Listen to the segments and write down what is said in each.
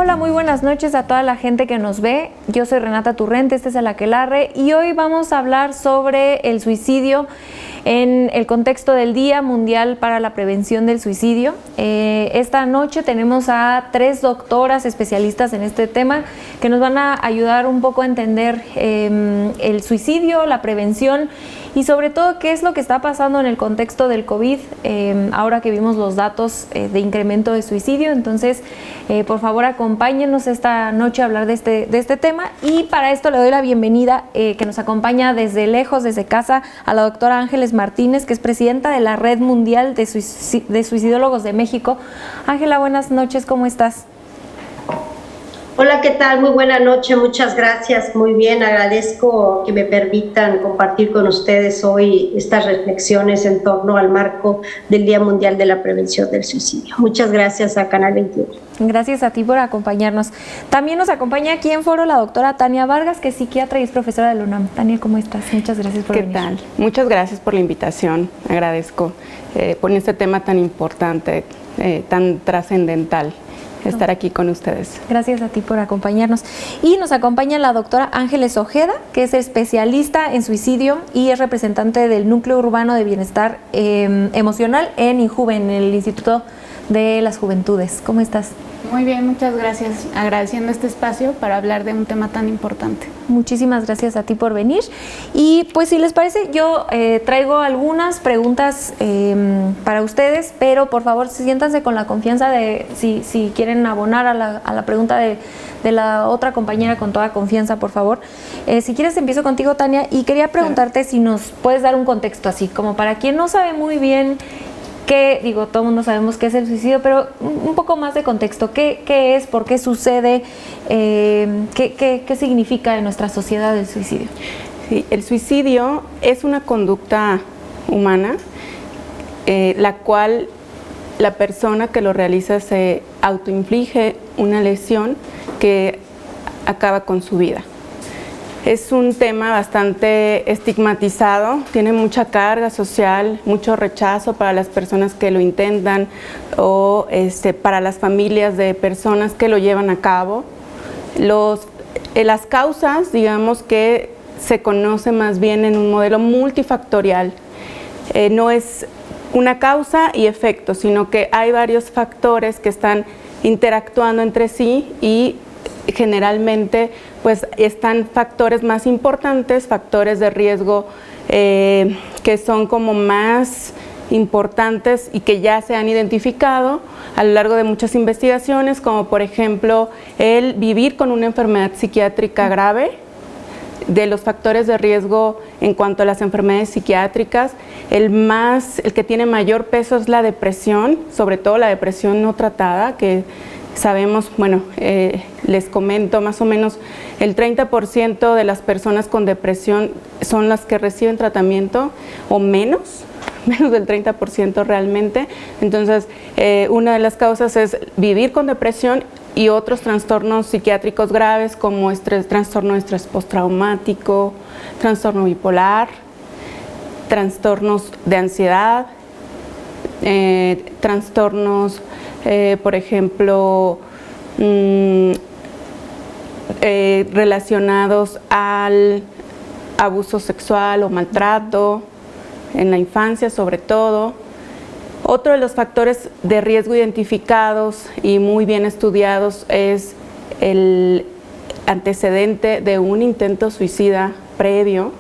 Hola, muy buenas noches a toda la gente que nos ve. Yo soy Renata Turrente, este es El Aquelarre y hoy vamos a hablar sobre el suicidio en el contexto del Día Mundial para la Prevención del Suicidio. Esta noche tenemos a 3 doctoras especialistas en este tema que nos van a ayudar un poco a entender el suicidio, la prevención y sobre todo qué es lo que está pasando en el contexto del COVID, ahora que vimos los datos de incremento de suicidio. Entonces, por favor, acompáñenos esta noche a hablar de este tema, y para esto le doy la bienvenida que nos acompaña desde lejos, desde casa, a la doctora Ángeles Martínez, que es presidenta de la Red Mundial de Suicidólogos de México. Ángela, buenas noches, ¿cómo estás? Hola, ¿qué tal? Muy buena noche, muchas gracias. Muy bien, agradezco que me permitan compartir con ustedes hoy estas reflexiones en torno al marco del Día Mundial de la Prevención del Suicidio. Muchas gracias a Canal 21. Gracias a ti por acompañarnos. También nos acompaña aquí en foro la doctora Tania Vargas, que es psiquiatra y es profesora de la UNAM. Tania, ¿cómo estás? Muchas gracias por venir. ¿Qué tal? Muchas gracias por la invitación. Agradezco por este tema tan importante, tan trascendental. Estar aquí con ustedes. Gracias a ti por acompañarnos. Y nos acompaña la doctora Ángeles Ojeda, que es especialista en suicidio y es representante del Núcleo Urbano de Bienestar Emocional en INJUVE, en el Instituto de las Juventudes. ¿Cómo estás? Muy bien, muchas gracias. Agradeciendo este espacio para hablar de un tema tan importante. Muchísimas gracias a ti por venir. Y pues si les parece, yo traigo algunas preguntas para ustedes, pero por favor siéntanse con la confianza de si quieren abonar a la pregunta de la otra compañera, con toda confianza, por favor. Si quieres empiezo contigo, Tania, y quería preguntarte si nos puedes dar un contexto así, como para quien no sabe muy bien todo el mundo sabemos qué es el suicidio, pero un poco más de contexto. ¿Qué es? ¿Por qué sucede? ¿Qué significa en nuestra sociedad el suicidio? Sí, el suicidio es una conducta humana, la cual la persona que lo realiza se autoinflige una lesión que acaba con su vida. Es un tema bastante estigmatizado, tiene mucha carga social, mucho rechazo para las personas que lo intentan o para las familias de personas que lo llevan a cabo. Las causas, digamos que se conoce más bien en un modelo multifactorial. No es una causa y efecto, sino que hay varios factores que están interactuando entre sí y generalmente pues están factores más importantes, factores de riesgo que son como más importantes y que ya se han identificado a lo largo de muchas investigaciones, como por ejemplo el vivir con una enfermedad psiquiátrica grave. De los factores de riesgo en cuanto a las enfermedades psiquiátricas, el que tiene mayor peso es la depresión, sobre todo la depresión no tratada, que sabemos, bueno, les comento, más o menos el 30% de las personas con depresión son las que reciben tratamiento, o menos del 30% realmente. Entonces, una de las causas es vivir con depresión y otros trastornos psiquiátricos graves como trastorno de estrés postraumático, trastorno bipolar, trastornos de ansiedad, trastornos por ejemplo, relacionados al abuso sexual o maltrato en la infancia sobre todo. Otro de los factores de riesgo identificados y muy bien estudiados es el antecedente de un intento suicida previo.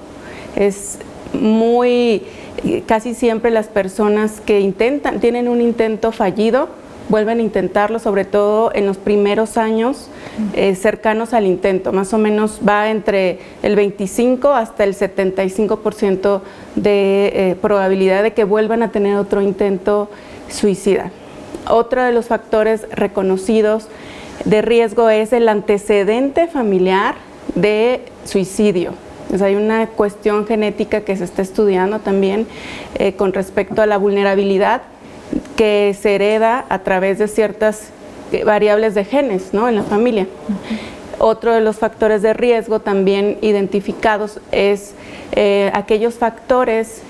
Casi siempre las personas que tienen un intento fallido, vuelven a intentarlo, sobre todo en los primeros años cercanos al intento. Más o menos va entre el 25 hasta el 75% de probabilidad de que vuelvan a tener otro intento suicida. Otro de los factores reconocidos de riesgo es el antecedente familiar de suicidio. Hay una cuestión genética que se está estudiando también con respecto a la vulnerabilidad que se hereda a través de ciertas variables de genes, ¿no?, en la familia. Otro de los factores de riesgo también identificados es aquellos factores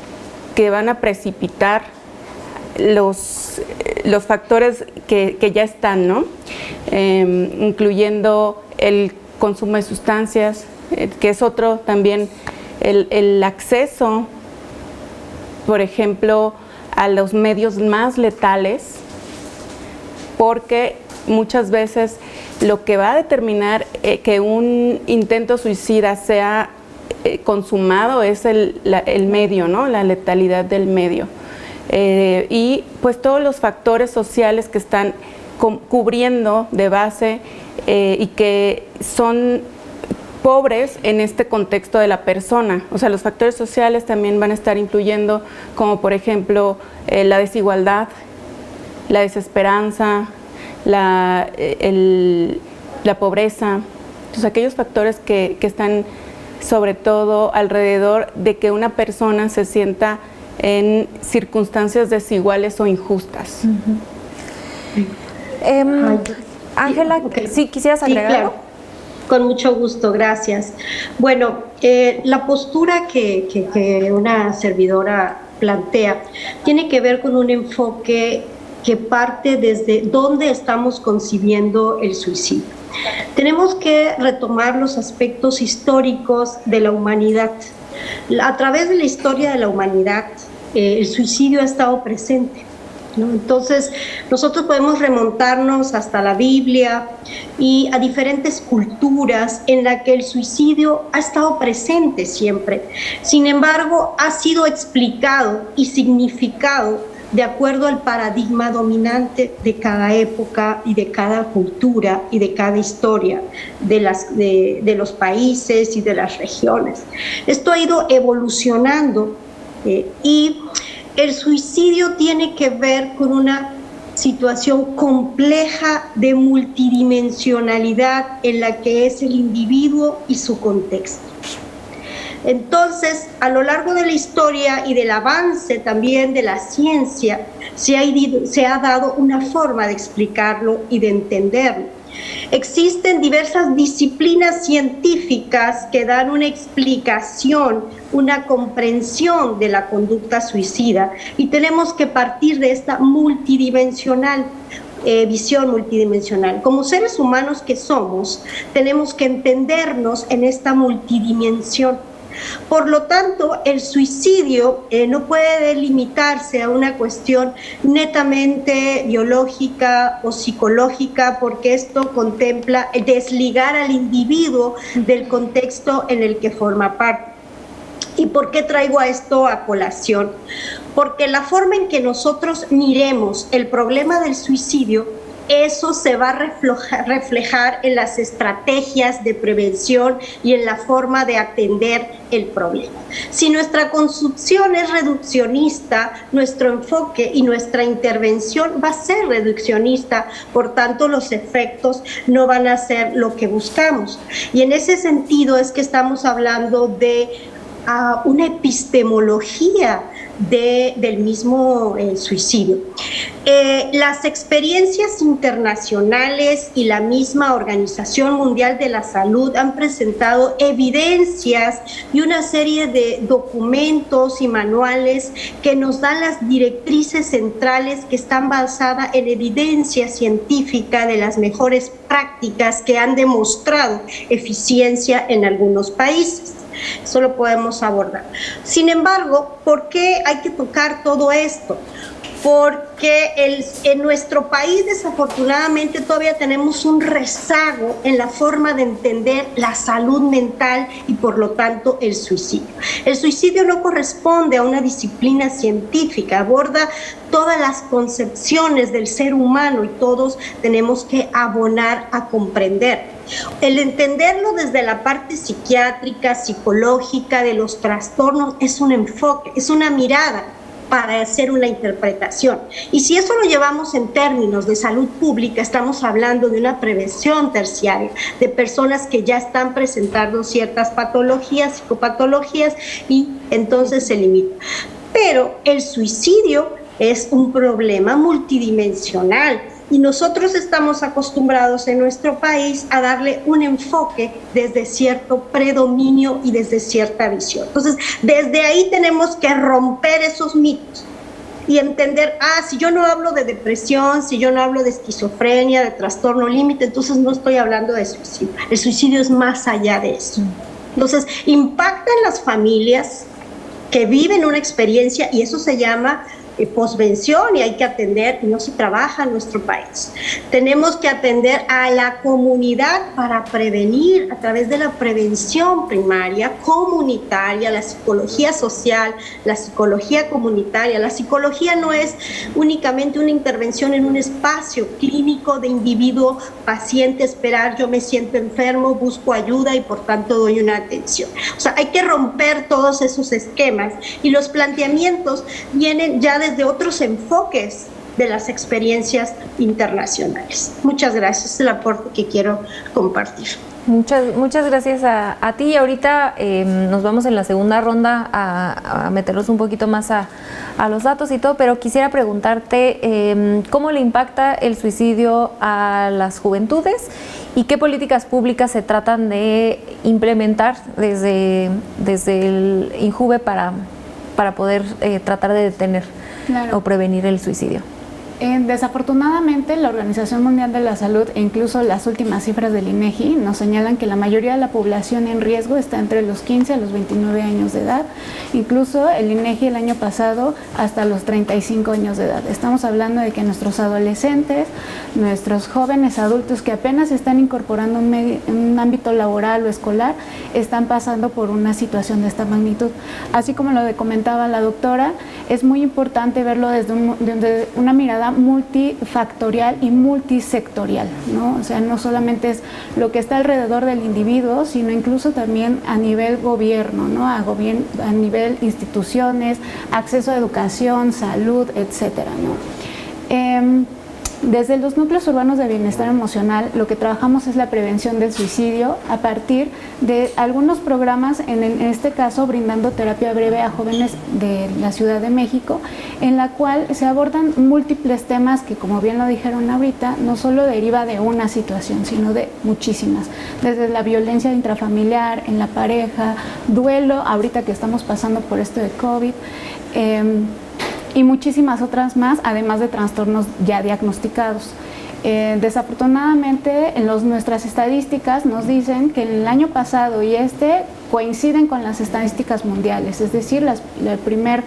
que van a precipitar los factores que ya están, ¿no? Incluyendo el consumo de sustancias, que es otro también, el acceso, por ejemplo, a los medios más letales, porque muchas veces lo que va a determinar que un intento suicida sea consumado es el medio, ¿no? La letalidad del medio. Y pues todos los factores sociales que están cubriendo de base y que son pobres en este contexto de la persona. O sea, los factores sociales también van a estar influyendo, como por ejemplo la desigualdad, la desesperanza, la pobreza. Entonces, aquellos factores que están sobre todo alrededor de que una persona se sienta en circunstancias desiguales o injustas. Ángela, okay. ¿Sí quisieras agregar algo? Claro. Con mucho gusto, gracias. Bueno, la postura que una servidora plantea tiene que ver con un enfoque que parte desde dónde estamos concibiendo el suicidio. Tenemos que retomar los aspectos históricos de la humanidad. A través de la historia de la humanidad, el suicidio ha estado presente, ¿no? Entonces, nosotros podemos remontarnos hasta la Biblia y a diferentes culturas en las que el suicidio ha estado presente siempre. Sin embargo, ha sido explicado y significado de acuerdo al paradigma dominante de cada época y de cada cultura y de cada historia de los países y de las regiones. Esto ha ido evolucionando y el suicidio tiene que ver con una situación compleja de multidimensionalidad en la que es el individuo y su contexto. Entonces, a lo largo de la historia y del avance también de la ciencia, se ha dado una forma de explicarlo y de entenderlo. Existen diversas disciplinas científicas que dan una explicación, una comprensión de la conducta suicida, y tenemos que partir de esta visión multidimensional. Como seres humanos que somos, tenemos que entendernos en esta multidimensión. Por lo tanto, el suicidio no puede limitarse a una cuestión netamente biológica o psicológica, porque esto contempla desligar al individuo del contexto en el que forma parte. ¿Y por qué traigo esto a colación? Porque la forma en que nosotros miremos el problema del suicidio, eso se va a reflejar en las estrategias de prevención y en la forma de atender el problema. Si nuestra concepción es reduccionista, nuestro enfoque y nuestra intervención va a ser reduccionista, por tanto los efectos no van a ser lo que buscamos. Y en ese sentido es que estamos hablando de una epistemología del mismo suicidio. Las experiencias internacionales y la misma Organización Mundial de la Salud han presentado evidencias y una serie de documentos y manuales que nos dan las directrices centrales que están basadas en evidencia científica de las mejores prácticas que han demostrado eficiencia en algunos países. Eso lo podemos abordar. Sin embargo, ¿por qué hay que tocar todo esto? Porque en nuestro país desafortunadamente todavía tenemos un rezago en la forma de entender la salud mental y por lo tanto el suicidio. El suicidio no corresponde a una disciplina científica, aborda todas las concepciones del ser humano y todos tenemos que abonar a comprender. El entenderlo desde la parte psiquiátrica, psicológica, de los trastornos, es un enfoque, es una mirada para hacer una interpretación. Y si eso lo llevamos en términos de salud pública, estamos hablando de una prevención terciaria, de personas que ya están presentando ciertas patologías, psicopatologías, y entonces se limita. Pero el suicidio es un problema multidimensional, y nosotros estamos acostumbrados en nuestro país a darle un enfoque desde cierto predominio y desde cierta visión. Entonces, desde ahí tenemos que romper esos mitos y entender, si yo no hablo de depresión, si yo no hablo de esquizofrenia, de trastorno límite, entonces no estoy hablando de suicidio. El suicidio es más allá de eso. Entonces, impacta en las familias que viven una experiencia y eso se llama posvención y hay que atender, y no se trabaja en nuestro país. Tenemos que atender a la comunidad para prevenir a través de la prevención primaria, comunitaria, la psicología social, la psicología comunitaria. La psicología no es únicamente una intervención en un espacio clínico de individuo, paciente, esperar, yo me siento enfermo, busco ayuda y por tanto doy una atención. O sea, hay que romper todos esos esquemas y los planteamientos vienen ya desde otros enfoques de las experiencias internacionales. Muchas gracias, es el aporte que quiero compartir. Muchas gracias a ti. Ahorita nos vamos en la segunda ronda a meternos un poquito más a los datos y todo, pero quisiera preguntarte cómo le impacta el suicidio a las juventudes y qué políticas públicas se tratan de implementar desde el INJUVE para poder tratar de detener o prevenir el suicidio. Desafortunadamente, la Organización Mundial de la Salud e incluso las últimas cifras del INEGI nos señalan que la mayoría de la población en riesgo está entre los 15 a los 29 años de edad. Incluso el INEGI el año pasado hasta los 35 años de edad. Estamos hablando de que nuestros adolescentes, nuestros jóvenes adultos que apenas están incorporando un ámbito laboral o escolar, están pasando por una situación de esta magnitud. Así como lo comentaba la doctora, es muy importante verlo desde una mirada multifactorial y multisectorial, ¿no? O sea, no solamente es lo que está alrededor del individuo, sino incluso también a nivel gobierno, ¿no? A nivel instituciones, acceso a educación, salud, etcétera, ¿no? Desde los núcleos urbanos de bienestar emocional, lo que trabajamos es la prevención del suicidio a partir de algunos programas, en este caso brindando terapia breve a jóvenes de la Ciudad de México, en la cual se abordan múltiples temas que, como bien lo dijeron ahorita, no solo deriva de una situación, sino de muchísimas, desde la violencia intrafamiliar, en la pareja, duelo, ahorita que estamos pasando por esto de COVID, y muchísimas otras más, además de trastornos ya diagnosticados. Desafortunadamente, nuestras estadísticas nos dicen que el año pasado y coinciden con las estadísticas mundiales, es decir, el primer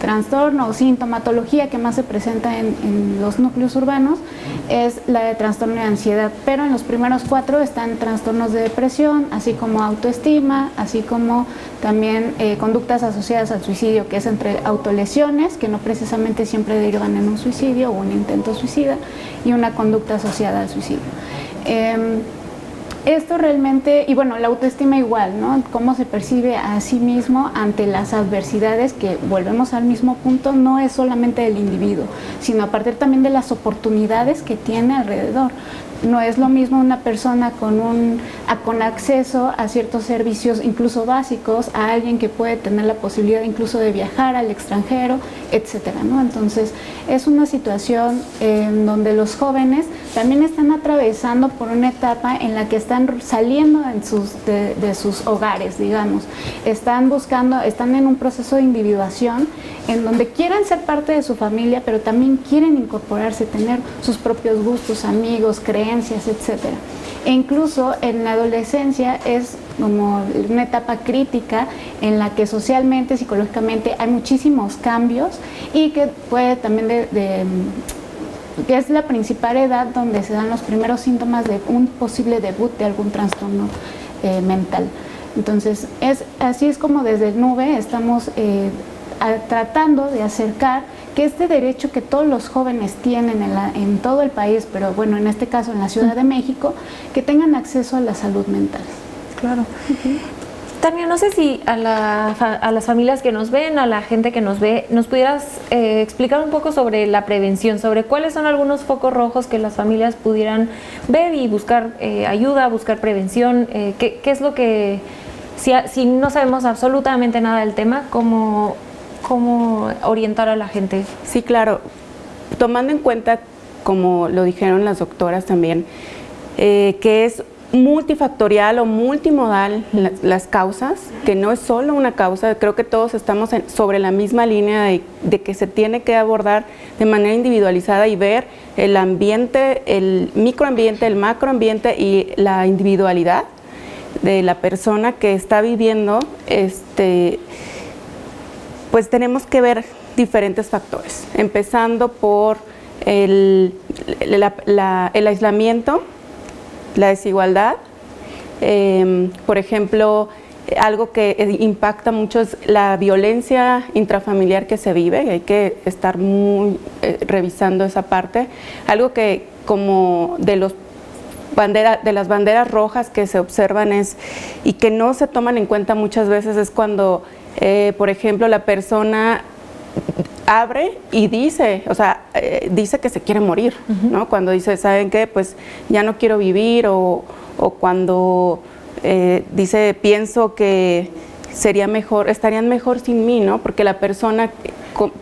trastorno o sintomatología que más se presenta en los núcleos urbanos es la de trastorno de ansiedad, pero en los primeros 4 están trastornos de depresión, así como autoestima, así como también conductas asociadas al suicidio, que es entre autolesiones, que no precisamente siempre derivan en un suicidio o un intento suicida, y una conducta asociada al suicidio. Esto realmente, y bueno, la autoestima igual, ¿no? Cómo se percibe a sí mismo ante las adversidades, que volvemos al mismo punto, no es solamente del individuo, sino a partir también de las oportunidades que tiene alrededor. No es lo mismo una persona con acceso a ciertos servicios incluso básicos, a alguien que puede tener la posibilidad incluso de viajar al extranjero, etcétera, ¿no? Entonces, es una situación en donde los jóvenes también están atravesando por una etapa en la que están saliendo de sus hogares, digamos. Están en un proceso de individuación en donde quieren ser parte de su familia, pero también quieren incorporarse, tener sus propios gustos, amigos, creencias, etcétera. E incluso en la adolescencia es como una etapa crítica en la que socialmente, psicológicamente hay muchísimos cambios y que puede también que es la principal edad donde se dan los primeros síntomas de un posible debut de algún trastorno mental. Entonces, así es como desde el NUVE estamos tratando de acercar que este derecho que todos los jóvenes tienen en todo el país, pero bueno, en este caso en la Ciudad de México, que tengan acceso a la salud mental. Claro. Tania, no sé si a las familias que nos ven, a la gente que nos ve, nos pudieras explicar un poco sobre la prevención, sobre cuáles son algunos focos rojos que las familias pudieran ver y buscar ayuda, buscar prevención, qué es lo que, si no sabemos absolutamente nada del tema, cómo orientar a la gente. Sí, claro. Tomando en cuenta, como lo dijeron las doctoras también, que es multifactorial o multimodal las causas, que no es solo una causa. Creo que todos estamos sobre la misma línea de que se tiene que abordar de manera individualizada y ver el ambiente, el microambiente, el macroambiente y la individualidad de la persona que está viviendo. Pues tenemos que ver diferentes factores, empezando por el aislamiento, la desigualdad. Por ejemplo, algo que impacta mucho es la violencia intrafamiliar que se vive, hay que estar muy revisando esa parte. Algo que como de las banderas rojas que se observan y que no se toman en cuenta muchas veces es cuando, por ejemplo, la persona abre y dice que se quiere morir, ¿no? Cuando dice, ¿saben qué? Pues ya no quiero vivir, o cuando dice, pienso que estarían mejor sin mí, ¿no? Porque la persona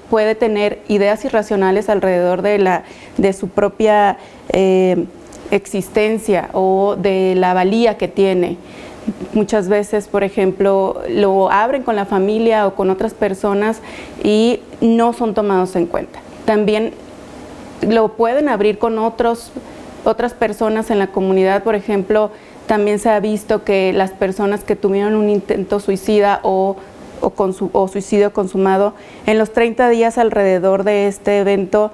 puede tener ideas irracionales alrededor de su propia existencia o de la valía que tiene. Muchas veces, por ejemplo, lo abren con la familia o con otras personas y no son tomados en cuenta. También lo pueden abrir con otras personas en la comunidad. Por ejemplo, también se ha visto que las personas que tuvieron un intento suicida o suicidio consumado, en los 30 días alrededor de este evento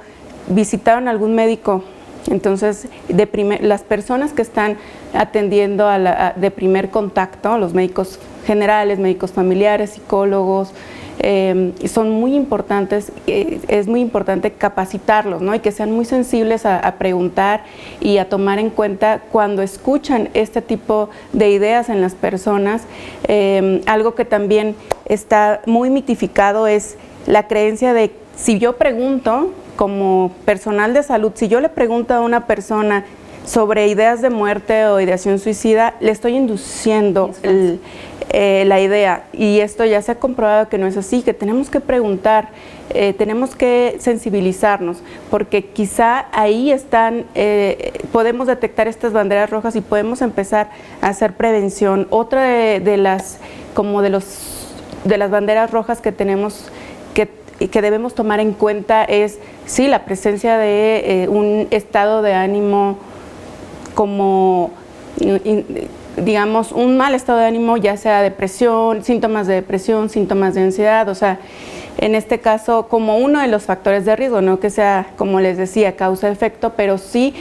visitaron a algún médico. Entonces, las personas que están atendiendo de primer contacto, los médicos generales, médicos familiares, psicólogos, son muy importantes. Es muy importante capacitarlos, ¿no? Y que sean muy sensibles a preguntar y a tomar en cuenta cuando escuchan este tipo de ideas en las personas. Algo que también está muy mitificado es la creencia de, si yo pregunto como personal de salud, si yo le pregunto a una persona sobre ideas de muerte o ideación suicida, le estoy induciendo la idea, y esto ya se ha comprobado que no es así, que tenemos que preguntar, tenemos que sensibilizarnos, porque quizá ahí podemos detectar estas banderas rojas y podemos empezar a hacer prevención. Otra de las banderas rojas que tenemos que debemos tomar en cuenta es, sí, la presencia de un estado de ánimo como, digamos, un mal estado de ánimo, ya sea depresión, síntomas de depresión, síntomas de ansiedad, o sea, en este caso como uno de los factores de riesgo, no que sea, como les decía, causa-efecto, pero sí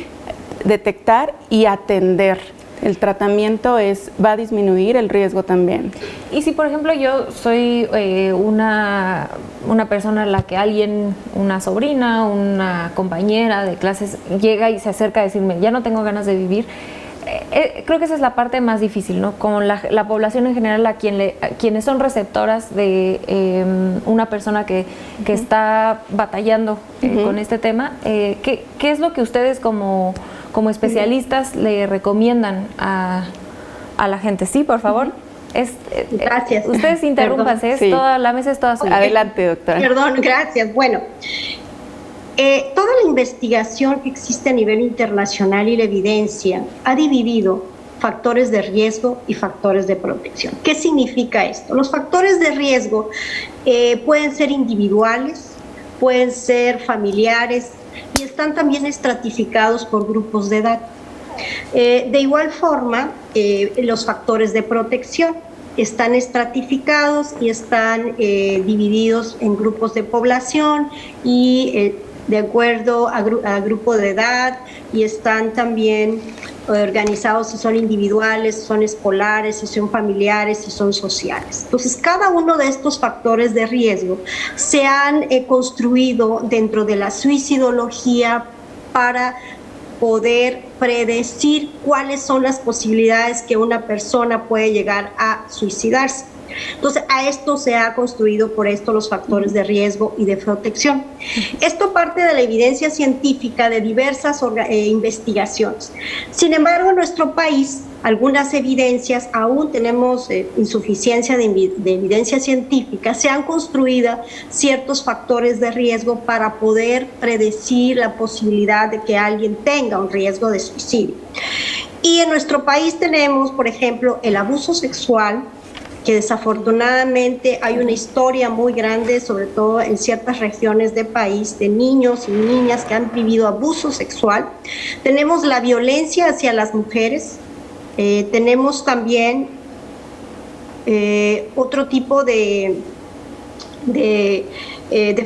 detectar y atender. El tratamiento va a disminuir el riesgo también. Y si, por ejemplo, yo soy una persona a la que una sobrina, una compañera de clases llega y se acerca a decirme, ya no tengo ganas de vivir, creo que esa es la parte más difícil, ¿no? Con la población en general, quienes son receptoras de una persona que está batallando con este tema, ¿qué es lo que ustedes como especialistas le recomiendan a la gente? Sí, por favor. Gracias. Ustedes interrúmpanse, sí. La mesa es toda suya. Adelante, doctora. Perdón, gracias. Bueno, toda la investigación que existe a nivel internacional y la evidencia ha dividido factores de riesgo y factores de protección. ¿Qué significa esto? Los factores de riesgo pueden ser individuales, pueden ser familiares, y están también estratificados por grupos de edad. De igual forma, los factores de protección están estratificados y están divididos en grupos de población y de acuerdo a grupo de edad, y están también organizados si son individuales, si son escolares, si son familiares, si son sociales. Entonces, cada uno de estos factores de riesgo se han construido dentro de la suicidología para poder predecir cuáles son las posibilidades que una persona puede llegar a suicidarse. Entonces, a esto se ha construido por esto los factores de riesgo y de protección. Esto parte de la evidencia científica de diversas investigaciones. Sin embargo, en nuestro país, algunas evidencias, aún tenemos insuficiencia de evidencia científica, se han construido ciertos factores de riesgo para poder predecir la posibilidad de que alguien tenga un riesgo de suicidio. Y en nuestro país tenemos, por ejemplo, el abuso sexual, que desafortunadamente hay una historia muy grande, sobre todo en ciertas regiones del país, de niños y niñas que han vivido abuso sexual. Tenemos la violencia hacia las mujeres, tenemos también otro tipo de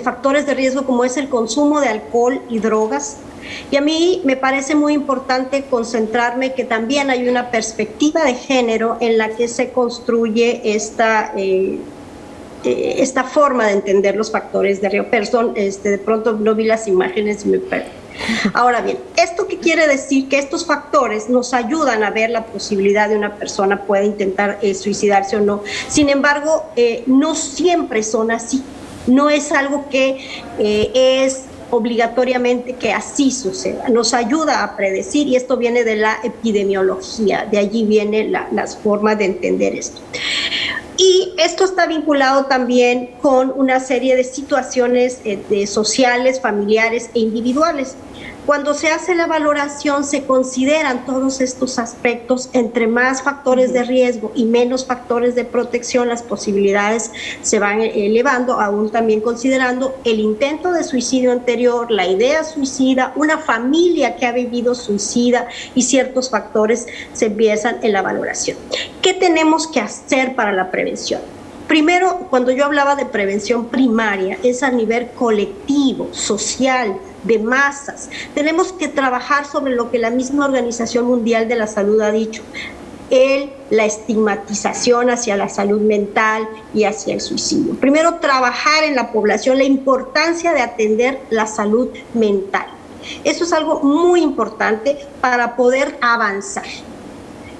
factores de riesgo, como es el consumo de alcohol y drogas. Y a mí me parece muy importante concentrarme que también hay una perspectiva de género en la que se construye esta forma de entender los factores de riesgo. Perdón, de pronto no vi las imágenes y me perdí. Ahora bien, ¿esto qué quiere decir? Que estos factores nos ayudan a ver la posibilidad de una persona pueda intentar suicidarse o no. Sin embargo, no siempre son así. No es algo que es obligatoriamente que así suceda. Nos ayuda a predecir, y esto viene de la epidemiología, de allí viene las formas de entender esto. Y esto está vinculado también con una serie de situaciones sociales, familiares e individuales. Cuando se hace la valoración se consideran todos estos aspectos. Entre más factores de riesgo y menos factores de protección, las posibilidades se van elevando, aún también considerando el intento de suicidio anterior, la idea suicida, una familia que ha vivido suicida, y ciertos factores se empiezan en la valoración. ¿Qué tenemos que hacer para la prevención? Primero, cuando yo hablaba de prevención primaria, es a nivel colectivo, social, de masas. Tenemos que trabajar sobre lo que la misma Organización Mundial de la Salud ha dicho, la estigmatización hacia la salud mental y hacia el suicidio. Primero, trabajar en la población, la importancia de atender la salud mental. Eso es algo muy importante para poder avanzar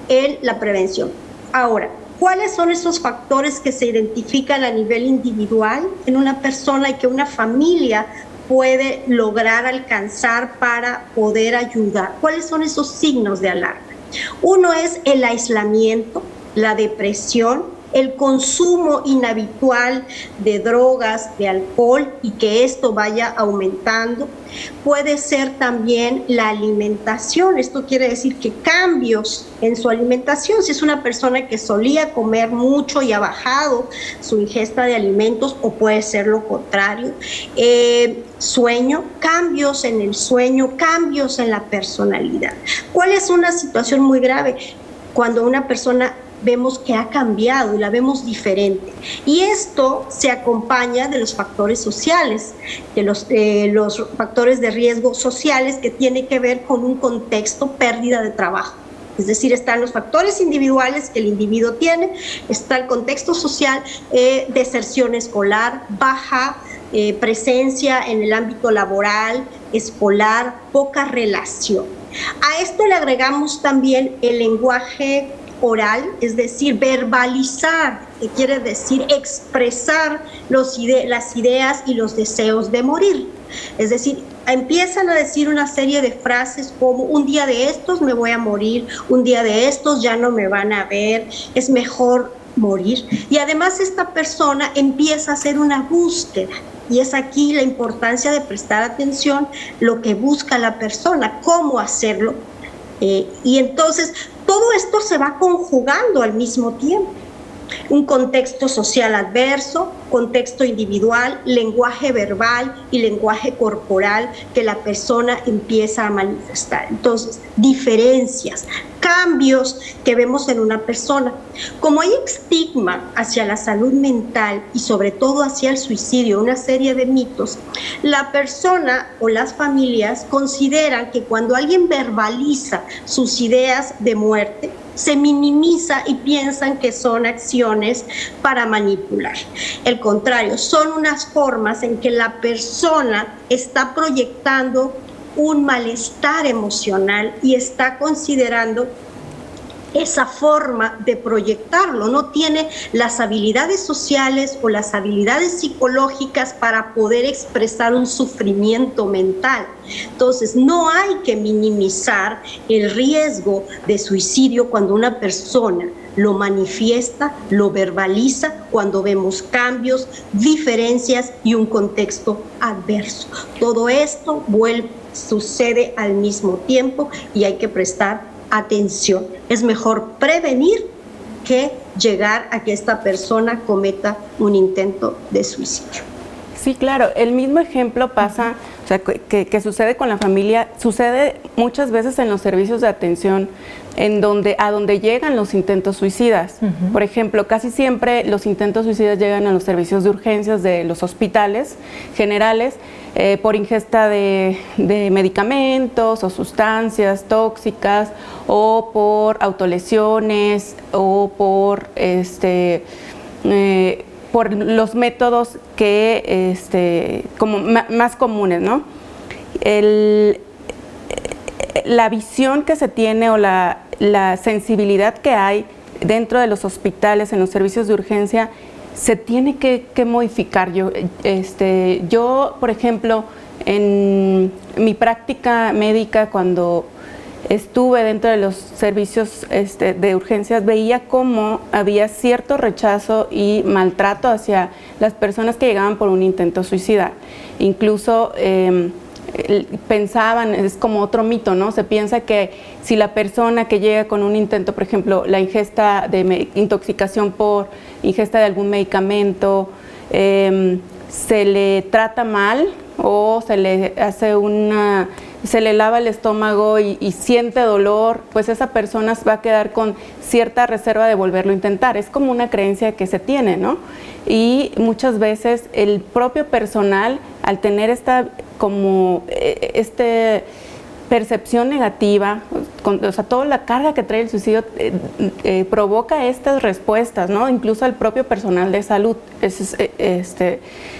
en la prevención. Ahora, ¿cuáles son esos factores que se identifican a nivel individual en una persona y que una familia puede lograr alcanzar para poder ayudar? ¿Cuáles son esos signos de alarma? Uno es el aislamiento, la depresión, el consumo inhabitual de drogas, de alcohol, y que esto vaya aumentando. Puede ser también la alimentación. Esto quiere decir que cambios en su alimentación. Si es una persona que solía comer mucho y ha bajado su ingesta de alimentos, o puede ser lo contrario. Sueño, cambios en el sueño, cambios en la personalidad. ¿Cuál es una situación muy grave? Cuando una persona vemos que ha cambiado y la vemos diferente. Y esto se acompaña de los factores sociales, de los factores de riesgo sociales, que tiene que ver con un contexto, pérdida de trabajo. Es decir, están los factores individuales que el individuo tiene, está el contexto social, deserción escolar, baja presencia en el ámbito laboral, escolar, poca relación. A esto le agregamos también el lenguaje oral, es decir, verbalizar, que quiere decir expresar las ideas y los deseos de morir. Es decir, empiezan a decir una serie de frases como: un día de estos me voy a morir, un día de estos ya no me van a ver, es mejor morir. Y además esta persona empieza a hacer una búsqueda, y es aquí la importancia de prestar atención lo que busca la persona, cómo hacerlo. Y entonces todo esto se va conjugando al mismo tiempo. Un contexto social adverso, contexto individual, lenguaje verbal y lenguaje corporal que la persona empieza a manifestar. Entonces, diferencias, cambios que vemos en una persona. Como hay estigma hacia la salud mental y sobre todo hacia el suicidio, una serie de mitos, la persona o las familias consideran que cuando alguien verbaliza sus ideas de muerte, se minimiza y piensan que son acciones para manipular. El contrario, son unas formas en que la persona está proyectando un malestar emocional y está considerando esa forma de proyectarlo. No tiene las habilidades sociales o las habilidades psicológicas para poder expresar un sufrimiento mental. Entonces, no hay que minimizar el riesgo de suicidio cuando una persona lo manifiesta, lo verbaliza, cuando vemos cambios, diferencias y un contexto adverso. Todo esto sucede al mismo tiempo y hay que prestar atención. Es mejor prevenir que llegar a que esta persona cometa un intento de suicidio. Sí, claro, el mismo ejemplo pasa, o sea, que sucede con la familia, sucede muchas veces en los servicios de atención a donde llegan los intentos suicidas. Por ejemplo, casi siempre los intentos suicidas llegan a los servicios de urgencias de los hospitales generales por ingesta de medicamentos o sustancias tóxicas, o por autolesiones, o por los métodos que como más comunes, ¿no? La visión que se tiene o la sensibilidad que hay dentro de los hospitales, en los servicios de urgencia, se tiene que modificar. Yo, por ejemplo, en mi práctica médica, cuando estuve dentro de los servicios de urgencias, veía cómo había cierto rechazo y maltrato hacia las personas que llegaban por un intento suicida. Incluso pensaban, es como otro mito, ¿no? Se piensa que si la persona que llega con un intento, por ejemplo, la ingesta de intoxicación por ingesta de algún medicamento, se le trata mal o se le hace se le lava el estómago y siente dolor, pues esa persona va a quedar con cierta reserva de volverlo a intentar. Es como una creencia que se tiene, ¿no? Y muchas veces el propio personal, al tener esta percepción negativa, o sea, toda la carga que trae el suicidio provoca estas respuestas, ¿no? Incluso al propio personal de salud.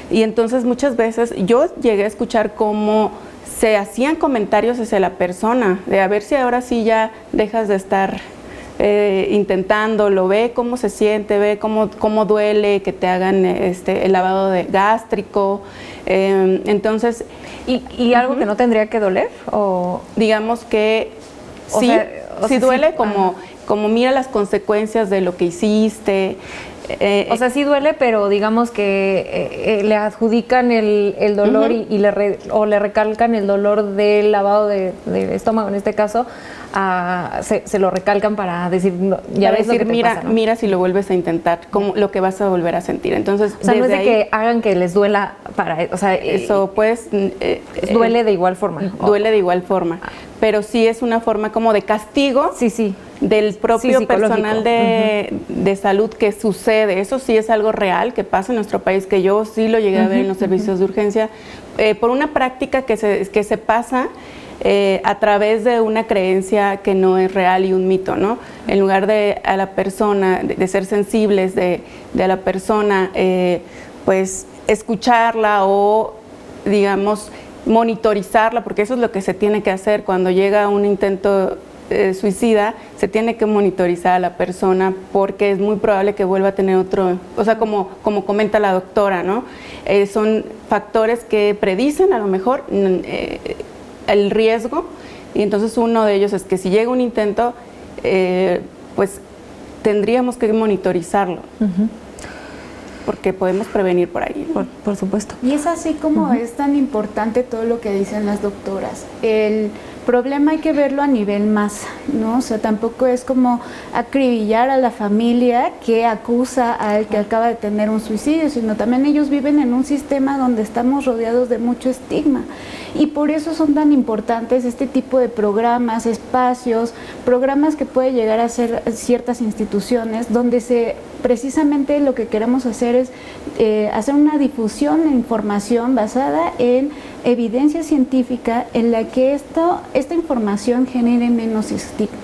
Y entonces muchas veces yo llegué a escuchar cómo se hacían comentarios hacia la persona, de a ver si ahora sí ya dejas de estar intentándolo, ve cómo se siente, ve cómo duele que te hagan el lavado gástrico. Entonces, ¿Y algo que no tendría que doler? ¿O? Digamos que sí, sí duele, como mira las consecuencias de lo que hiciste. O sea, sí duele, pero digamos que le adjudican el dolor y le recalcan el dolor del lavado de estómago, en este caso, se lo recalcan para decir, ya ves lo que te pasa, ¿no? Mira si lo vuelves a intentar, lo que vas a volver a sentir. Entonces, o sea, no es de que hagan que les duela eso pues duele de igual forma. Duele de igual forma, pero sí es una forma como de castigo. Sí. Del propio personal de salud que sucede. Eso sí es algo real que pasa en nuestro país, que yo sí lo llegué a ver en los servicios de urgencia, por una práctica que se pasa a través de una creencia que no es real y un mito, ¿no? En lugar de a la persona, de ser sensibles de a la persona, pues escucharla o, digamos, monitorizarla, porque eso es lo que se tiene que hacer cuando llega un intento suicida. Se tiene que monitorizar a la persona porque es muy probable que vuelva a tener otro, o sea, como comenta la doctora, ¿no? Son factores que predicen a lo mejor el riesgo, y entonces uno de ellos es que si llega un intento, pues tendríamos que monitorizarlo. Porque podemos prevenir por ahí, ¿no? Por supuesto. Y es así como es tan importante todo lo que dicen las doctoras. El problema hay que verlo a nivel masa, ¿no? O sea, tampoco es como acribillar a la familia que acusa al que acaba de tener un suicidio, sino también ellos viven en un sistema donde estamos rodeados de mucho estigma. Y por eso son tan importantes este tipo de programas, espacios, programas que puede llegar a ser ciertas instituciones, donde precisamente lo que queremos hacer es hacer una difusión de información basada en evidencia científica en la que esta información genere menos estigma.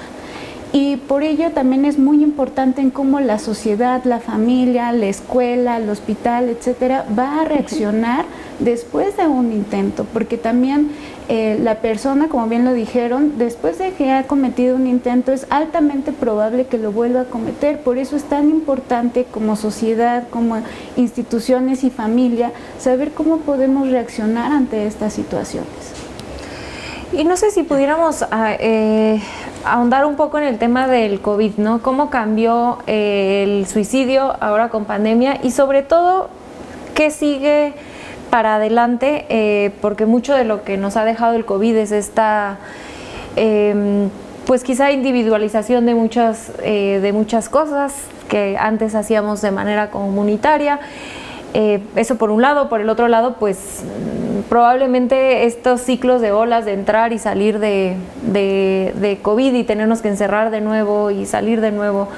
Y por ello también es muy importante en cómo la sociedad, la familia, la escuela, el hospital, etcétera, va a reaccionar después de un intento, porque también la persona, como bien lo dijeron, después de que ha cometido un intento es altamente probable que lo vuelva a cometer. Por eso es tan importante como sociedad, como instituciones y familia, saber cómo podemos reaccionar ante estas situaciones. Y no sé si pudiéramos ahondar un poco en el tema del COVID, ¿no? ¿Cómo cambió el suicidio ahora con pandemia? Y sobre todo, ¿qué sigue para adelante? Porque mucho de lo que nos ha dejado el COVID es esta pues quizá individualización de muchas cosas que antes hacíamos de manera comunitaria. Eso por un lado. Por el otro lado, pues probablemente estos ciclos de olas de entrar y salir de COVID y tenernos que encerrar de nuevo y salir de nuevo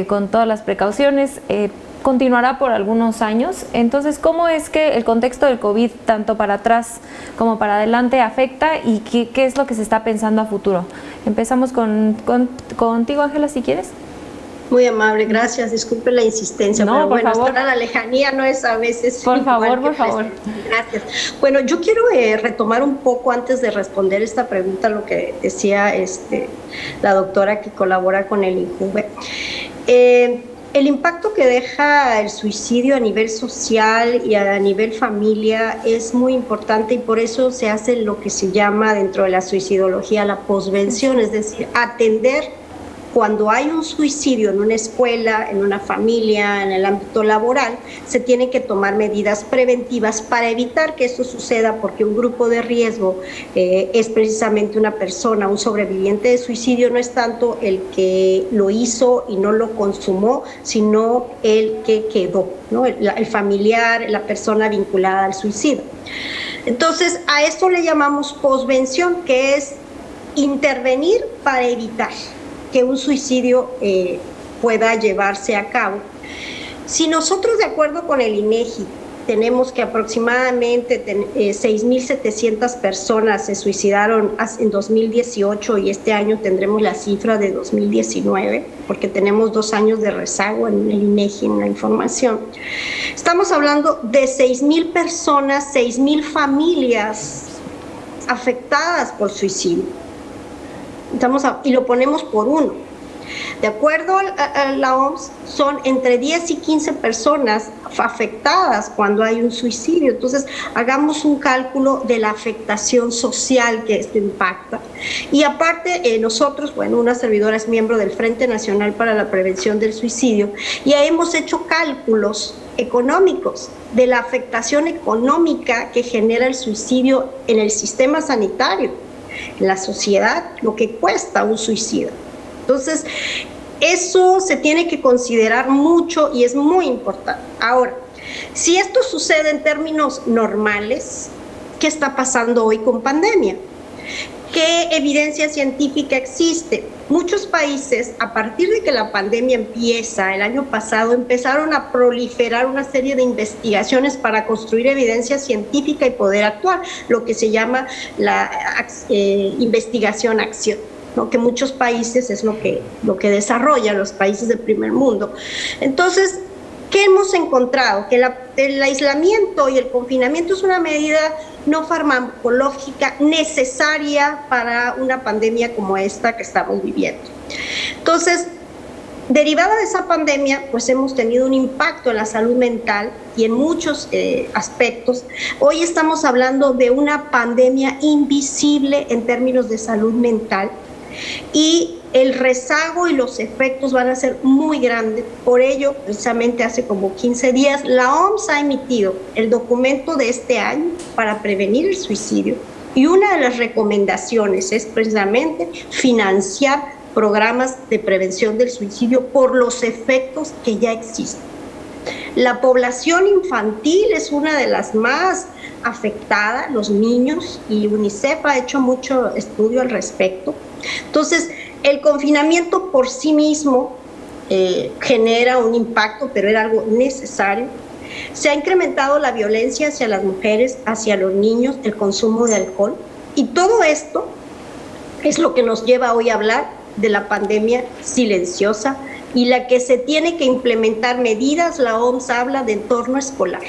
con todas las precauciones, continuará por algunos años. Entonces, ¿cómo es que el contexto del COVID, tanto para atrás como para adelante, afecta y qué es lo que se está pensando a futuro? Empezamos contigo, Ángela, si quieres. Muy amable, gracias. Disculpe la insistencia, no, pero por bueno, favor. Estar a la lejanía no es a veces. Por favor. Gracias. Bueno, yo quiero retomar un poco antes de responder esta pregunta lo que decía la doctora que colabora con el INJUVE. El impacto que deja el suicidio a nivel social y a nivel familia es muy importante y por eso se hace lo que se llama dentro de la suicidología la posvención, es decir, atender cuando hay un suicidio en una escuela, en una familia, en el ámbito laboral, se tienen que tomar medidas preventivas para evitar que esto suceda, porque un grupo de riesgo es precisamente una persona, un sobreviviente de suicidio, no es tanto el que lo hizo y no lo consumó, sino el que quedó, ¿no? El familiar, la persona vinculada al suicidio. Entonces, a esto le llamamos posvención, que es intervenir para evitar que un suicidio pueda llevarse a cabo. Si nosotros, de acuerdo con el INEGI, tenemos que aproximadamente 6.700 personas se suicidaron en 2018 y este año tendremos la cifra de 2019, porque tenemos 2 años de rezago en el INEGI en la información. Estamos hablando de 6.000 personas, 6.000 familias afectadas por suicidio. Y lo ponemos por 1. De acuerdo a la OMS, son entre 10 y 15 personas afectadas cuando hay un suicidio. Entonces, hagamos un cálculo de la afectación social que esto impacta. Y aparte, nosotros, bueno, una servidora es miembro del Frente Nacional para la Prevención del Suicidio, y hemos hecho cálculos económicos de la afectación económica que genera el suicidio en el sistema sanitario, en la sociedad, lo que cuesta un suicidio. Entonces, eso se tiene que considerar mucho y es muy importante. Ahora, si esto sucede en términos normales, ¿qué está pasando hoy con pandemia? ¿Qué evidencia científica existe? Muchos países, a partir de que la pandemia empieza el año pasado, empezaron a proliferar una serie de investigaciones para construir evidencia científica y poder actuar, lo que se llama la investigación-acción, ¿no? Que muchos países es lo que desarrollan los países del primer mundo. Entonces, ¿qué hemos encontrado? Que el aislamiento y el confinamiento es una medida no farmacológica necesaria para una pandemia como esta que estamos viviendo. Entonces, derivada de esa pandemia, pues hemos tenido un impacto en la salud mental y en muchos aspectos. Hoy estamos hablando de una pandemia invisible en términos de salud mental, y el rezago y los efectos van a ser muy grandes. Por ello, precisamente hace como 15 días, la OMS ha emitido el documento de este año para prevenir el suicidio, y una de las recomendaciones es precisamente financiar programas de prevención del suicidio por los efectos que ya existen. La población infantil es una de las más afectadas, los niños, y UNICEF ha hecho mucho estudio al respecto. Entonces, el confinamiento por sí mismo genera un impacto, pero era algo necesario. Se ha incrementado la violencia hacia las mujeres, hacia los niños, el consumo de alcohol, y todo esto es lo que nos lleva hoy a hablar de la pandemia silenciosa y la que se tiene que implementar medidas. La OMS habla de entorno escolar.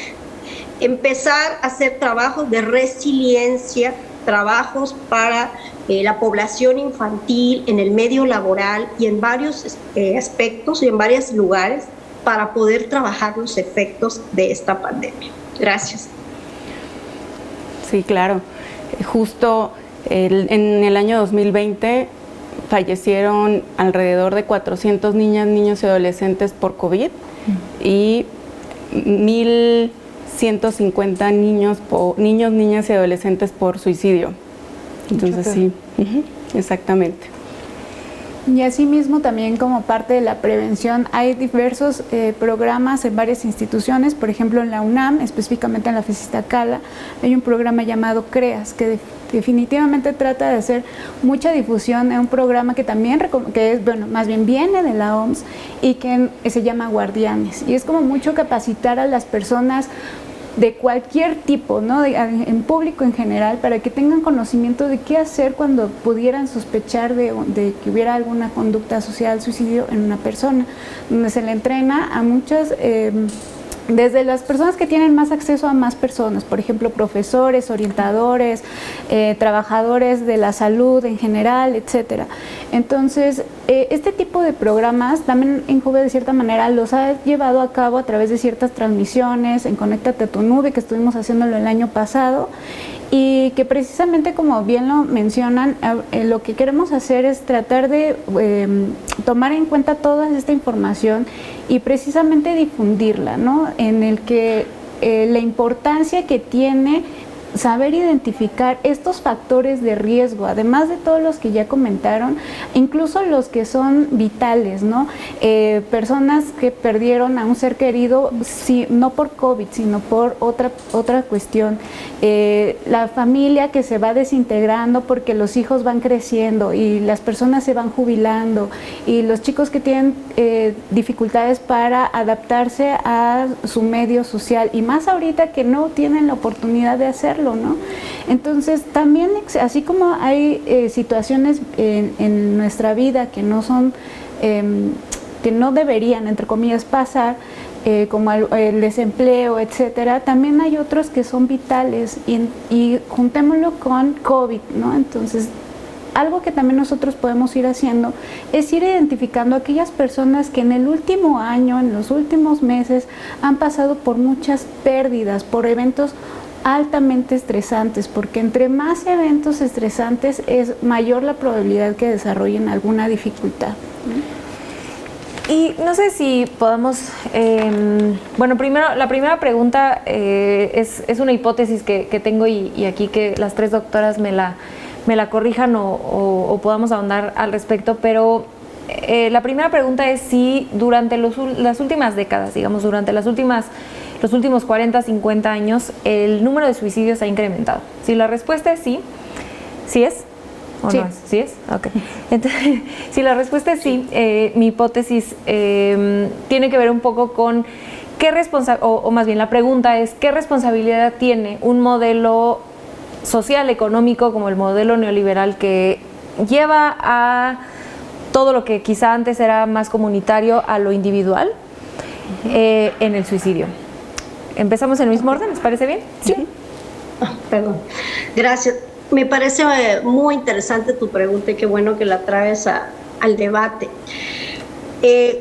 Empezar a hacer trabajos de resiliencia, trabajos para la población infantil en el medio laboral y en varios aspectos y en varios lugares para poder trabajar los efectos de esta pandemia. Gracias. Sí, claro. Justo en el año 2020 fallecieron alrededor de 400 niñas, niños y adolescentes por COVID y 1.150 niños, niñas y adolescentes por suicidio. Entonces sí, exactamente. Y asimismo también como parte de la prevención hay diversos programas en varias instituciones, por ejemplo en la UNAM, específicamente en la FES Iztacala, hay un programa llamado CREAS que definitivamente trata de hacer mucha difusión, es un programa que también que es, bueno, más bien viene de la OMS y que se llama Guardianes, y es como mucho capacitar a las personas de cualquier tipo, ¿no? En público en general, para que tengan conocimiento de qué hacer cuando pudieran sospechar de que hubiera alguna conducta asociada al suicidio en una persona, donde se le entrena a muchas, desde las personas que tienen más acceso a más personas, por ejemplo, profesores, orientadores, trabajadores de la salud en general, etcétera. Entonces, este tipo de programas también Injuve de cierta manera los ha llevado a cabo a través de ciertas transmisiones en Conéctate a tu Nube, que estuvimos haciéndolo el año pasado, y que precisamente, como bien lo mencionan, lo que queremos hacer es tratar de tomar en cuenta toda esta información y precisamente difundirla, ¿no? En el que la importancia que tiene saber identificar estos factores de riesgo, además de todos los que ya comentaron, incluso los que son vitales, ¿no? Personas que perdieron a un ser querido, no por COVID, sino por otra cuestión. La familia que se va desintegrando porque los hijos van creciendo y las personas se van jubilando, y los chicos que tienen dificultades para adaptarse a su medio social, y más ahorita que no tienen la oportunidad de hacerlo, ¿no? Entonces también, así como hay situaciones en nuestra vida que no son, que no deberían, entre comillas, pasar, como el desempleo, etcétera, también hay otros que son vitales, y juntémoslo con COVID, ¿no? Entonces, algo que también nosotros podemos ir haciendo es ir identificando a aquellas personas que en el último año, en los últimos meses, han pasado por muchas pérdidas, por eventos altamente estresantes, porque entre más eventos estresantes es mayor la probabilidad que desarrollen alguna dificultad. Y no sé si podamos, bueno, primero, la primera pregunta es una hipótesis que tengo, y aquí que las tres doctoras me la corrijan o podamos ahondar al respecto, pero la primera pregunta es si durante las últimas décadas, digamos, durante los últimos 40, 50 años, el número de suicidios ha incrementado. Si la respuesta es sí, ¿sí es? ¿O sí. No es? ¿Sí es? Ok. Entonces, si la respuesta es sí, mi hipótesis tiene que ver un poco con o más bien la pregunta es, ¿qué responsabilidad tiene un modelo social, económico, como el modelo neoliberal, que lleva a todo lo que quizá antes era más comunitario a lo individual en el suicidio? ¿Empezamos en el mismo orden? ¿Les parece bien? Sí. Perdón. Gracias. Me parece muy interesante tu pregunta y qué bueno que la traes al debate.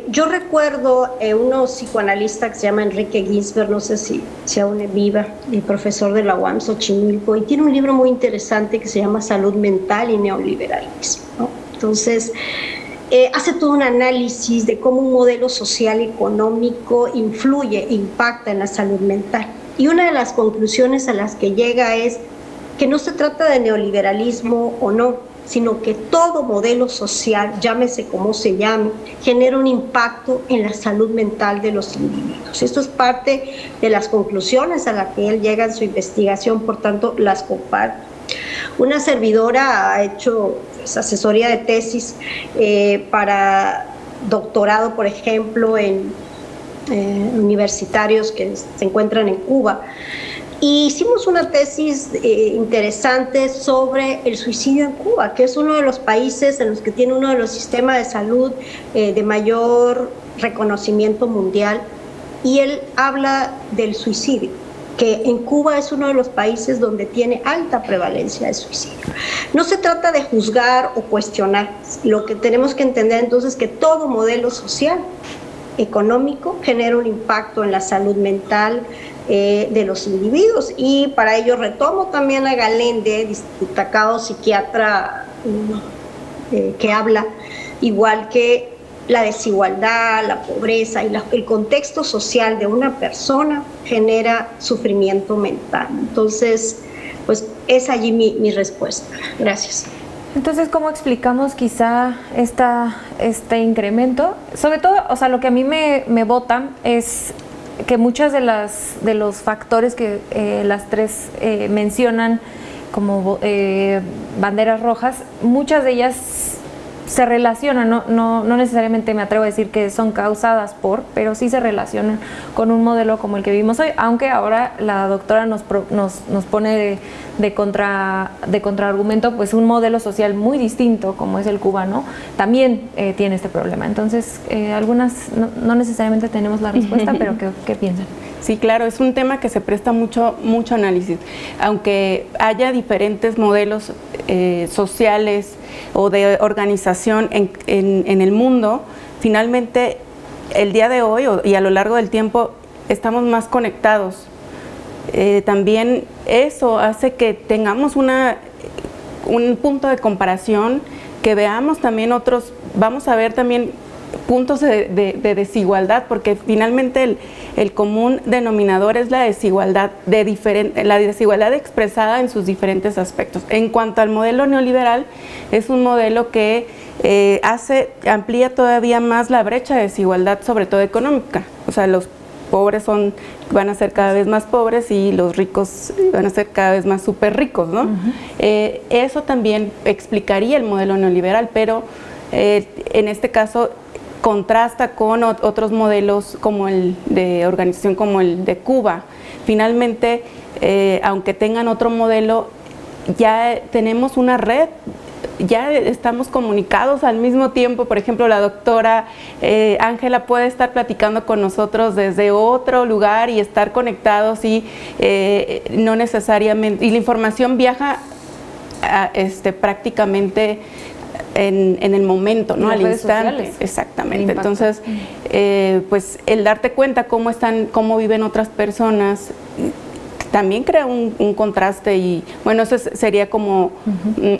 Yo recuerdo uno psicoanalista que se llama Enrique Ginsberg, no sé si aún es viva, el profesor de la UAM Xochimilco, y tiene un libro muy interesante que se llama Salud Mental y Neoliberalismo, ¿no? Entonces, hace todo un análisis de cómo un modelo social económico impacta en la salud mental. Y una de las conclusiones a las que llega es que no se trata de neoliberalismo o no, sino que todo modelo social, llámese como se llame, genera un impacto en la salud mental de los individuos. Esto es parte de las conclusiones a las que él llega en su investigación, por tanto las comparto. Una servidora ha hecho asesoría de tesis para doctorado, por ejemplo, en universitarios que se encuentran en Cuba. Y hicimos una tesis interesante sobre el suicidio en Cuba, que es uno de los países en los que tiene uno de los sistemas de salud de mayor reconocimiento mundial. Y él habla del suicidio, que en Cuba es uno de los países donde tiene alta prevalencia de suicidio. No se trata de juzgar o cuestionar. Lo que tenemos que entender entonces es que todo modelo social, económico, genera un impacto en la salud mental de los individuos, y para ello retomo también a Galende, destacado psiquiatra que habla igual que la desigualdad, la pobreza y el contexto social de una persona genera sufrimiento mental. Entonces, pues es allí mi respuesta. Gracias. Entonces, ¿cómo explicamos quizá este incremento? Sobre todo, o sea, lo que a mí me bota es que muchas de los factores que las tres mencionan como banderas rojas, muchas de ellas se relacionan, no necesariamente me atrevo a decir que son causadas por, pero sí se relacionan con un modelo como el que vimos hoy, aunque ahora la doctora nos pone de contraargumento, pues un modelo social muy distinto como es el cubano, también tiene este problema. Entonces, algunas no necesariamente tenemos la respuesta, pero ¿qué piensan? Sí, claro, es un tema que se presta mucho análisis. Aunque haya diferentes modelos sociales o de organización en el mundo, finalmente el día de hoy y a lo largo del tiempo estamos más conectados. También eso hace que tengamos un punto de comparación, que veamos también vamos a ver también puntos de desigualdad, porque finalmente el común denominador es la desigualdad expresada en sus diferentes aspectos. En cuanto al modelo neoliberal, es un modelo que amplía todavía más la brecha de desigualdad, sobre todo económica. O sea, los pobres van a ser cada vez más pobres y los ricos van a ser cada vez más súper ricos, ¿no? Eso también explicaría el modelo neoliberal, pero en este caso contrasta con otros modelos como el de organización como el de Cuba. Finalmente, aunque tengan otro modelo, ya tenemos una red, ya estamos comunicados al mismo tiempo. Por ejemplo, la doctora Ángela puede estar platicando con nosotros desde otro lugar y estar conectados y no necesariamente, y la información viaja prácticamente en el momento, ¿no? Al instante. Sociales. Exactamente. Entonces, pues el darte cuenta cómo viven otras personas, también crea un contraste y, bueno, eso sería como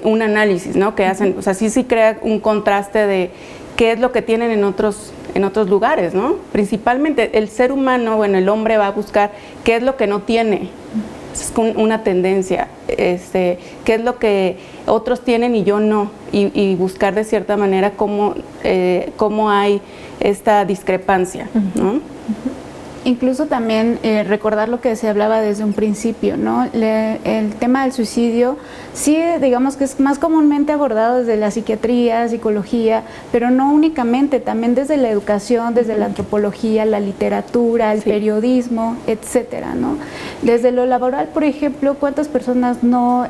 un análisis, ¿no? Que hacen, o sea, sí crea un contraste de qué es lo que tienen en otros lugares, ¿no? Principalmente el ser humano, bueno, el hombre va a buscar qué es lo que no tiene. Es una tendencia, qué es lo que otros tienen y yo no, y buscar de cierta manera cómo hay esta discrepancia, ¿no? Incluso también recordar lo que se hablaba desde un principio, ¿no? El tema del suicidio, sí, digamos que es más comúnmente abordado desde la psiquiatría, psicología, pero no únicamente, también desde la educación, desde la antropología, la literatura, el periodismo, etcétera, ¿no? Desde lo laboral, por ejemplo, ¿cuántas personas no,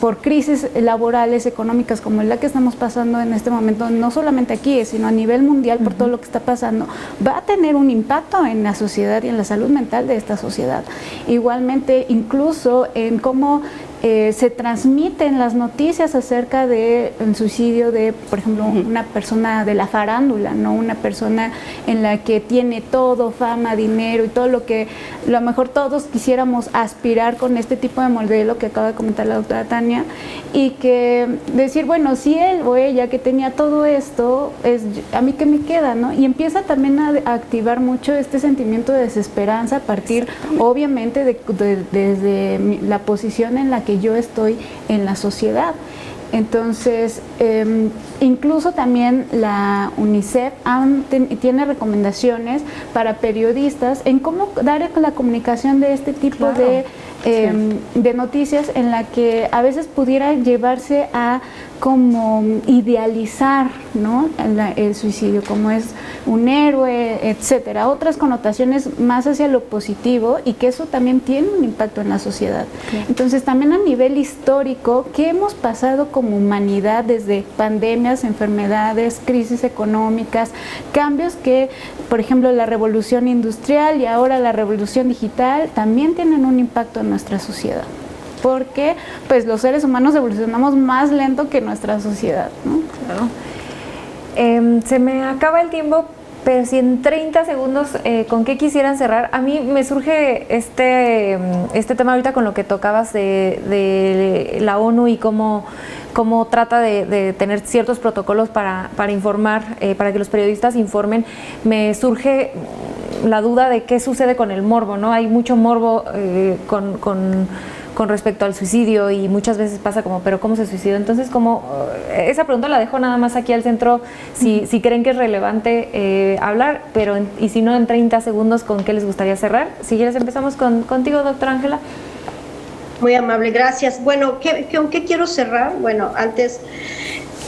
por crisis laborales, económicas como la que estamos pasando en este momento, no solamente aquí, sino a nivel mundial por todo lo que está pasando, va a tener un impacto en la sociedad y en la salud mental de esta sociedad? Igualmente, incluso en cómo se transmiten las noticias acerca del suicidio de, por ejemplo, una persona de la farándula, ¿no? Una persona en la que tiene todo, fama, dinero y todo lo que a lo mejor todos quisiéramos aspirar con este tipo de modelo que acaba de comentar la doctora Tania, y que decir, bueno, si él o ella que tenía todo esto, ¿a mí qué me queda, no? Y empieza también a activar mucho este sentimiento de desesperanza a partir, obviamente, desde la posición en la que yo estoy en la sociedad. Entonces, incluso también la UNICEF tiene recomendaciones para periodistas en cómo dar la comunicación de este tipo de noticias, en la que a veces pudiera llevarse a como idealizar, ¿no? El suicidio como es un héroe, etcétera, otras connotaciones más hacia lo positivo, y que eso también tiene un impacto en la sociedad. Claro. Entonces, también a nivel histórico, ¿qué hemos pasado como humanidad desde pandemias, enfermedades, crisis económicas, cambios que, por ejemplo, la revolución industrial y ahora la revolución digital también tienen un impacto en nuestra sociedad? Porque pues los seres humanos evolucionamos más lento que nuestra sociedad, ¿no? Claro. Se me acaba el tiempo, pero si en 30 segundos, ¿con qué quisieran cerrar? A mí me surge este tema ahorita con lo que tocabas de la ONU y cómo trata de tener ciertos protocolos para informar, para que los periodistas informen. Me surge la duda de qué sucede con el morbo, ¿no? Hay mucho morbo con con respecto al suicidio, y muchas veces pasa como, pero ¿cómo se suicidó? Entonces, como esa pregunta la dejo nada más aquí al centro, si creen que es relevante hablar, pero y si no, en 30 segundos, ¿con qué les gustaría cerrar? Si quieres, empezamos contigo, doctora Ángela. Muy amable, gracias. Bueno, ¿con qué quiero cerrar? Bueno, antes,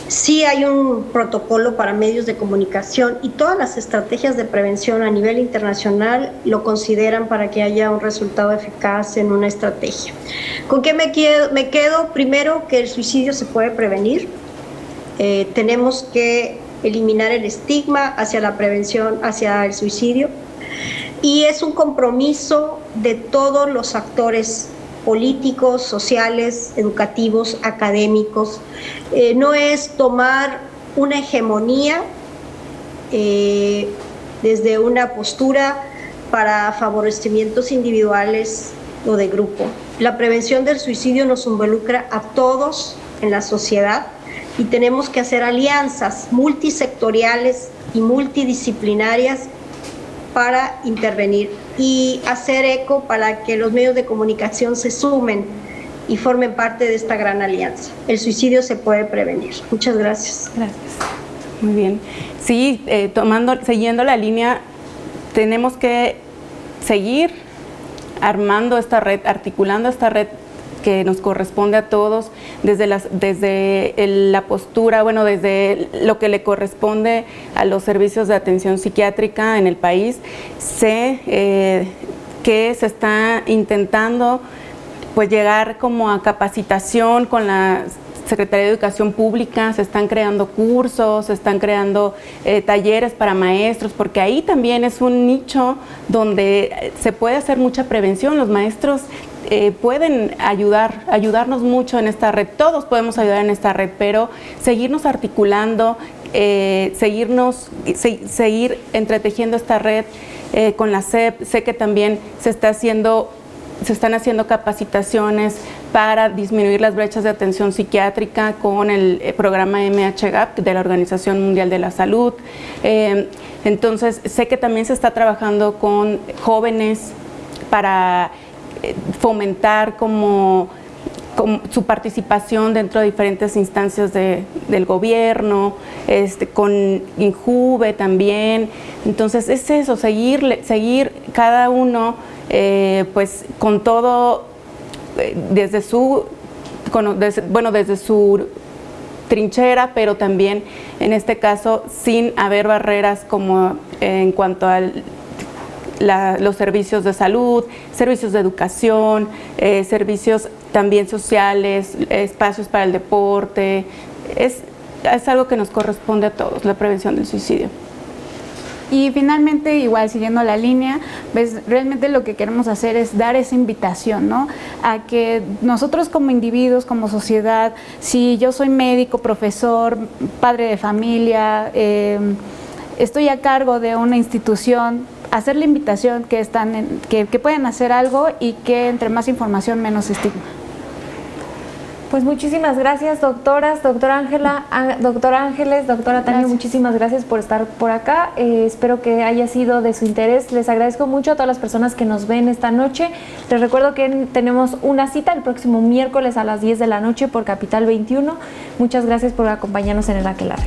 sí hay un protocolo para medios de comunicación y todas las estrategias de prevención a nivel internacional lo consideran para que haya un resultado eficaz en una estrategia. ¿Con qué me quedo? Primero, que el suicidio se puede prevenir. Tenemos que eliminar el estigma hacia la prevención, hacia el suicidio, y es un compromiso de todos los actores políticos, sociales, educativos, académicos. No es tomar una hegemonía desde una postura para favorecimientos individuales o de grupo. La prevención del suicidio nos involucra a todos en la sociedad y tenemos que hacer alianzas multisectoriales y multidisciplinarias para intervenir y hacer eco para que los medios de comunicación se sumen y formen parte de esta gran alianza. El suicidio se puede prevenir. Muchas gracias. Gracias. Muy bien. Sí, siguiendo la línea, tenemos que seguir armando esta red, articulando esta red que nos corresponde a todos desde la postura, bueno, desde lo que le corresponde a los servicios de atención psiquiátrica en el país. Sé que se está intentando pues llegar como a capacitación con la Secretaría de Educación Pública, se están creando cursos, se están creando talleres para maestros, porque ahí también es un nicho donde se puede hacer mucha prevención. Los maestros pueden ayudarnos mucho en esta red, todos podemos ayudar en esta red, pero seguirnos articulando, seguir entretejiendo esta red con la SEP. Sé que también se están haciendo capacitaciones para disminuir las brechas de atención psiquiátrica con el programa MHGAP de la Organización Mundial de la Salud. Entonces, sé que también se está trabajando con jóvenes para fomentar como su participación dentro de diferentes instancias del gobierno, con INJUVE también. Entonces es eso, seguir cada uno pues con todo desde su trinchera, pero también en este caso sin haber barreras como en cuanto a los servicios de salud, servicios de educación, servicios también sociales, espacios para el deporte. Es algo que nos corresponde a todos, la prevención del suicidio. Y finalmente, igual siguiendo la línea, pues realmente lo que queremos hacer es dar esa invitación, ¿no? A que nosotros como individuos, como sociedad, si yo soy médico, profesor, padre de familia, estoy a cargo de una institución, hacer la invitación que pueden hacer algo y que entre más información, menos estigma. Pues muchísimas gracias, doctoras, doctora Ángela, doctora Ángeles, doctora Tania, muchísimas gracias por estar por acá. Espero que haya sido de su interés. Les agradezco mucho a todas las personas que nos ven esta noche. Les recuerdo que tenemos una cita el próximo miércoles a las 10 de la noche por Capital 21. Muchas gracias por acompañarnos en el Aquelarre.